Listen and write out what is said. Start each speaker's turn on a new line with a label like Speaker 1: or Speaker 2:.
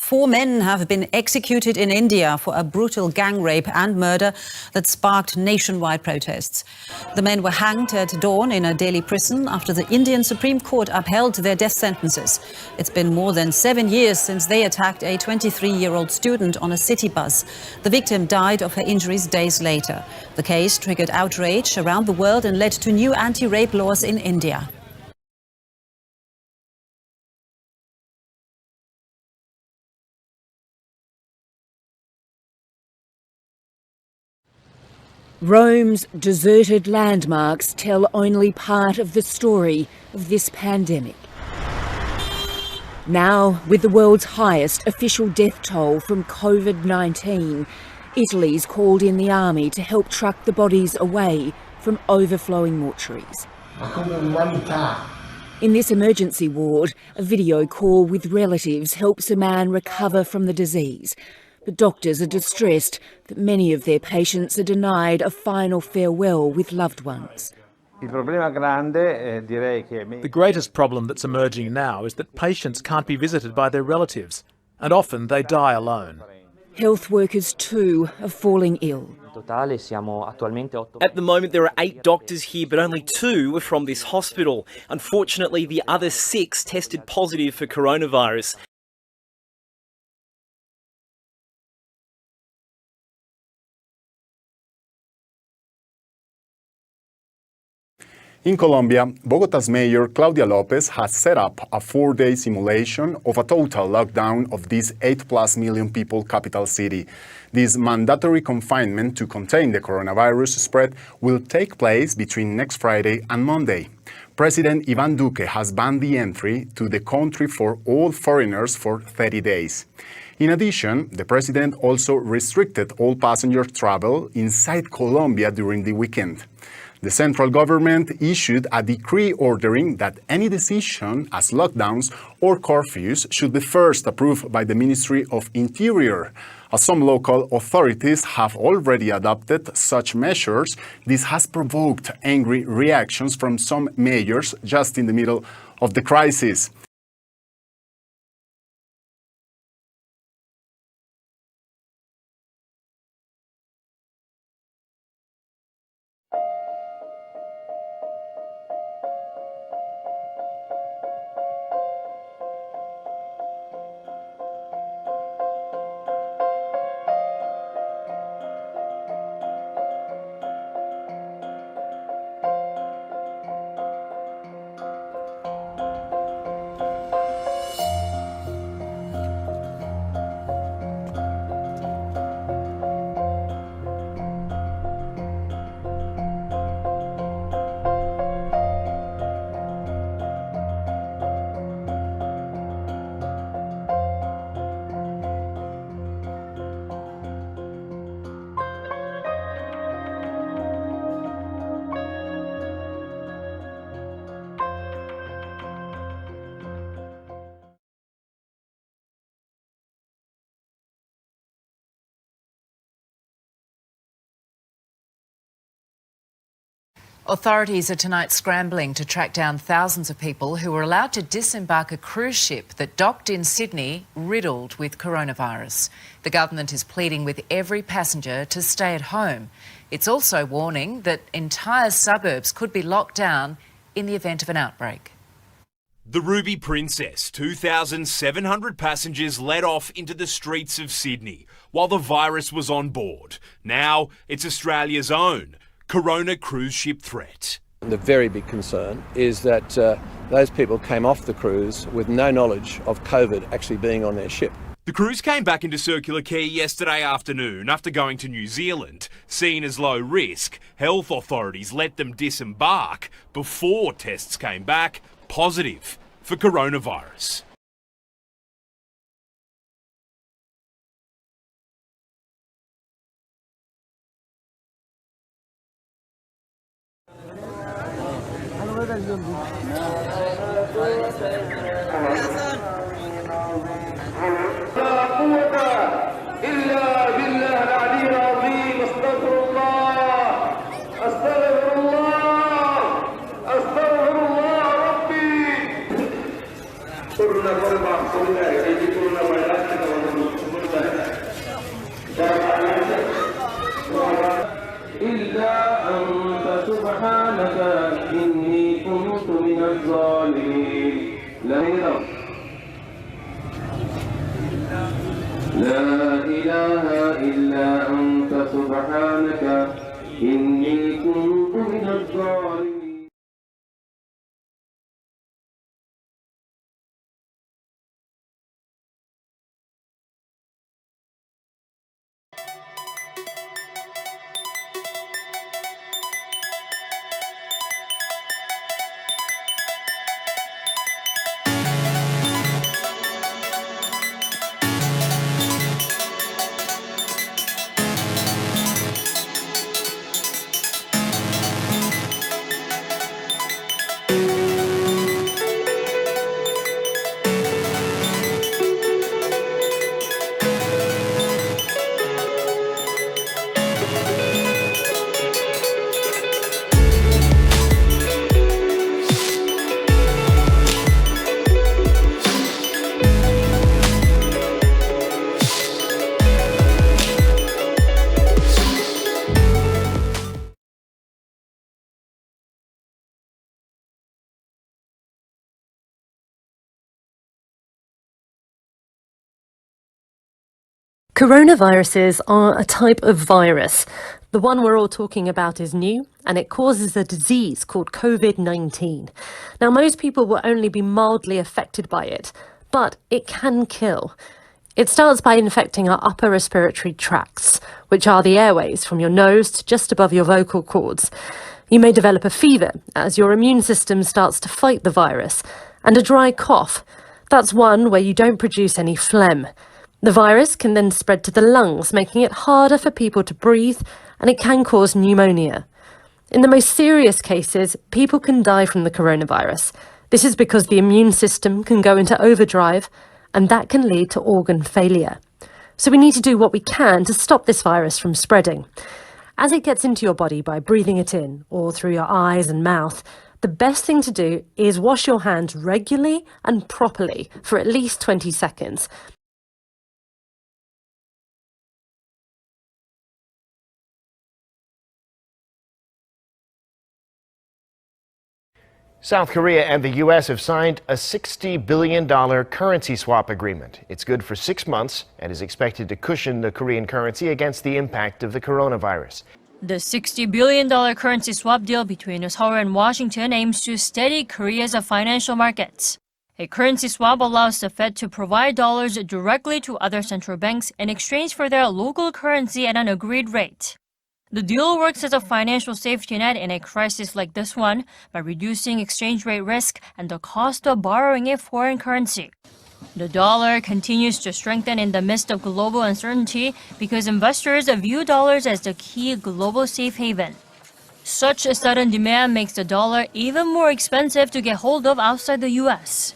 Speaker 1: 4 men have been executed in India for a brutal gang rape and murder that sparked nationwide protests. The men were hanged at dawn in a Delhi prison after the Indian Supreme Court upheld their death sentences. It's been more than 7 years since they attacked a 23-year-old student on a city bus. The victim died of her injuries days later. The case triggered outrage around the world and led to new anti-rape laws in India.
Speaker 2: Rome's deserted landmarks tell only part of the story of this pandemic. Now, with the world's highest official death toll from COVID-19, Italy's called in the army to help truck the bodies away from overflowing mortuaries. In this emergency ward, a video call with relatives helps a man recover from the disease. But doctors are distressed that many of their patients are denied a final farewell with loved ones.
Speaker 3: The greatest problem that's emerging now is that patients can't be visited by their relatives, and often they die alone.
Speaker 2: Health workers too are falling ill.
Speaker 4: At the moment there are 8 doctors here, but only 2 are from this hospital. Unfortunately, the other 6 tested positive for coronavirus.
Speaker 5: In Colombia, Bogotá's mayor Claudia López has set up a 4-day simulation of a total lockdown of this 8+ million people capital city. This mandatory confinement to contain the coronavirus spread will take place between next Friday and Monday. President Iván Duque has banned the entry to the country for all foreigners for 30 days. In addition, the president also restricted all passenger travel inside Colombia during the weekend. The central government issued a decree ordering that any decision as lockdowns or curfews should be first approved by the Ministry of Interior. As some local authorities have already adopted such measures, this has provoked angry reactions from some mayors just in the middle of the crisis.
Speaker 6: Authorities are tonight scrambling to track down thousands of people who were allowed to disembark a cruise ship that docked in Sydney riddled with coronavirus. The government is pleading with every passenger to stay at home. It's also warning that entire suburbs could be locked down in the event of an outbreak.
Speaker 7: The Ruby Princess, 2,700 passengers led off into the streets of Sydney while the virus was on board. Now it's Australia's own Corona cruise ship threat.
Speaker 8: The very big concern is that those people came off the cruise with no knowledge of COVID actually being on their ship.
Speaker 7: The cruise came back into Circular Quay yesterday afternoon after going to New Zealand. Seen as low risk, health authorities let them disembark before tests came back positive for coronavirus.
Speaker 9: لا إله إلا أنت سبحانك إني كنت من الظالمين.
Speaker 10: Coronaviruses are a type of virus. The one we're all talking about is new, and it causes a disease called COVID-19. Now, most people will only be mildly affected by it, but it can kill. It starts by infecting our upper respiratory tracts, which are the airways from your nose to just above your vocal cords. You may develop a fever as your immune system starts to fight the virus, and a dry cough. That's one where you don't produce any phlegm. The virus can then spread to the lungs, making it harder for people to breathe, and it can cause pneumonia. In the most serious cases, people can die from the coronavirus. This is because the immune system can go into overdrive, and that can lead to organ failure. So we need to do what we can to stop this virus from spreading. As it gets into your body by breathing it in, or through your eyes and mouth, the best thing to do is wash your hands regularly and properly for at least 20 seconds.
Speaker 11: South Korea and the U.S. have signed a $60 billion currency swap agreement. It's good for 6 months and is expected to cushion the Korean currency against the impact of the coronavirus.
Speaker 12: The $60 billion currency swap deal between Seoul and Washington aims to steady Korea's financial markets. A currency swap allows the Fed to provide dollars directly to other central banks in exchange for their local currency at an agreed rate. The deal works as a financial safety net in a crisis like this one by reducing exchange rate risk and the cost of borrowing a foreign currency. The dollar continues to strengthen in the midst of global uncertainty because investors view dollars as the key global safe haven. Such a sudden demand makes the dollar even more expensive to get hold of outside the U.S.